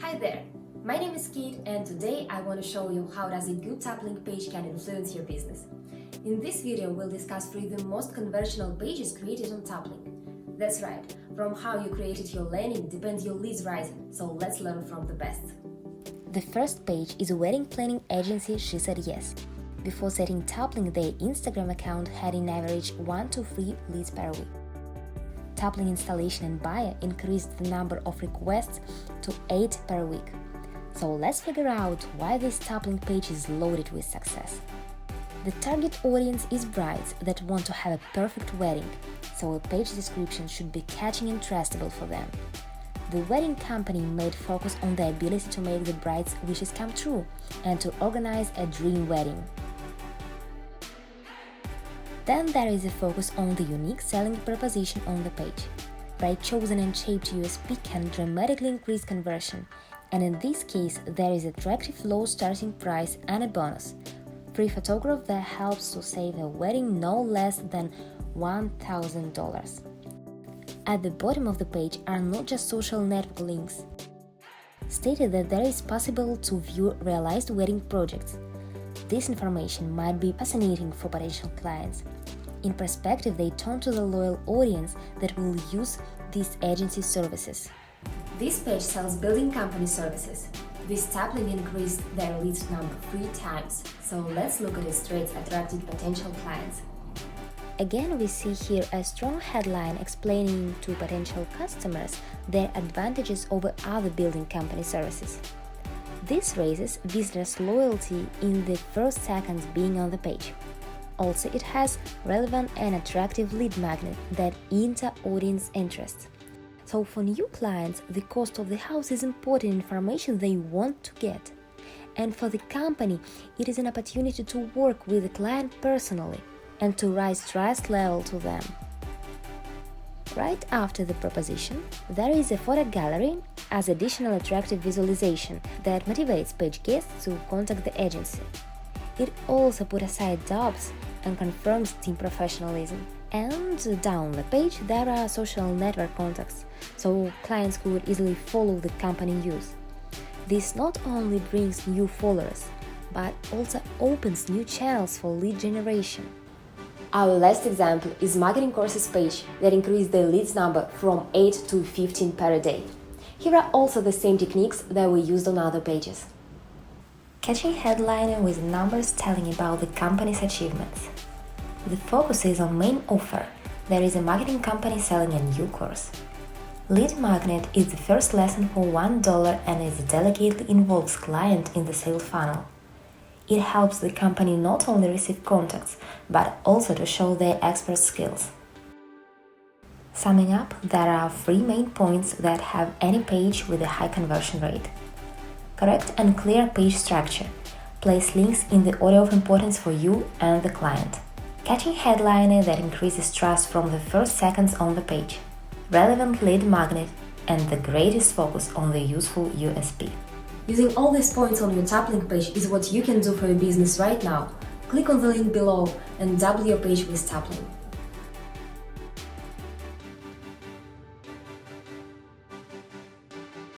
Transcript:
Hi there, my name is Kate and today I want to show you how does a good top link page can influence your business. In this video, we'll discuss 3 of the most conversational pages created on top link. That's right, from how you created your landing depends your leads rising, so let's learn from the best. The first page is a wedding planning agency She Said Yes. Before setting top link, their Instagram account had in average 1 to 3 leads per week. Top link installation and buyer increased the number of requests to 8 per week. So let's figure out why this top link page is loaded with success. The target audience is brides that want to have a perfect wedding, so a page description should be catchy and trustable for them. The wedding company made focus on the ability to make the bride's wishes come true and to organize a dream wedding. Then there is a focus on the unique selling proposition on the page. Right chosen and shaped USP can dramatically increase conversion, and in this case there is attractive low starting price and a bonus. Free photograph that helps to save a wedding no less than $1,000. At the bottom of the page are not just social network links. Stated that there is possible to view realized wedding projects. This information might be fascinating for potential clients. In perspective, they turn to the loyal audience that will use these agency services. This page sells building company services. This top link increased their leads number 3 times, so let's look at its traits attracting potential clients. Again, we see here a strong headline explaining to potential customers their advantages over other building company services. This raises visitors' loyalty in the first seconds being on the page. Also, it has relevant and attractive lead magnet that enter audience interest. So for new clients, the cost of the house is important information they want to get. And for the company, it is an opportunity to work with the client personally and to raise trust level to them. Right after the proposition, there is a photo gallery as additional attractive visualization that motivates page guests to contact the agency. It also puts aside doubts and confirms team professionalism. And down the page there are social network contacts, so clients could easily follow the company use. This not only brings new followers, but also opens new channels for lead generation. Our last example is marketing courses page that increased the leads number from 8 to 15 per day. Here are also the same techniques that we used on other pages. Catchy headline with numbers telling about the company's achievements. The focus is on main offer. There is a marketing company selling a new course. Lead magnet is the first lesson for $1 and is delicately involves client in the sales funnel. It helps the company not only receive contacts, but also to show their expert skills. Summing up, there are 3 main points that have any page with a high conversion rate. Correct and clear page structure. Place links in the order of importance for you and the client. Catchy headliner that increases trust from the first seconds on the page. Relevant lead magnet and the greatest focus on the useful USP. Using all these points on your top link page is what you can do for your business right now. Click on the link below and double your page with top link.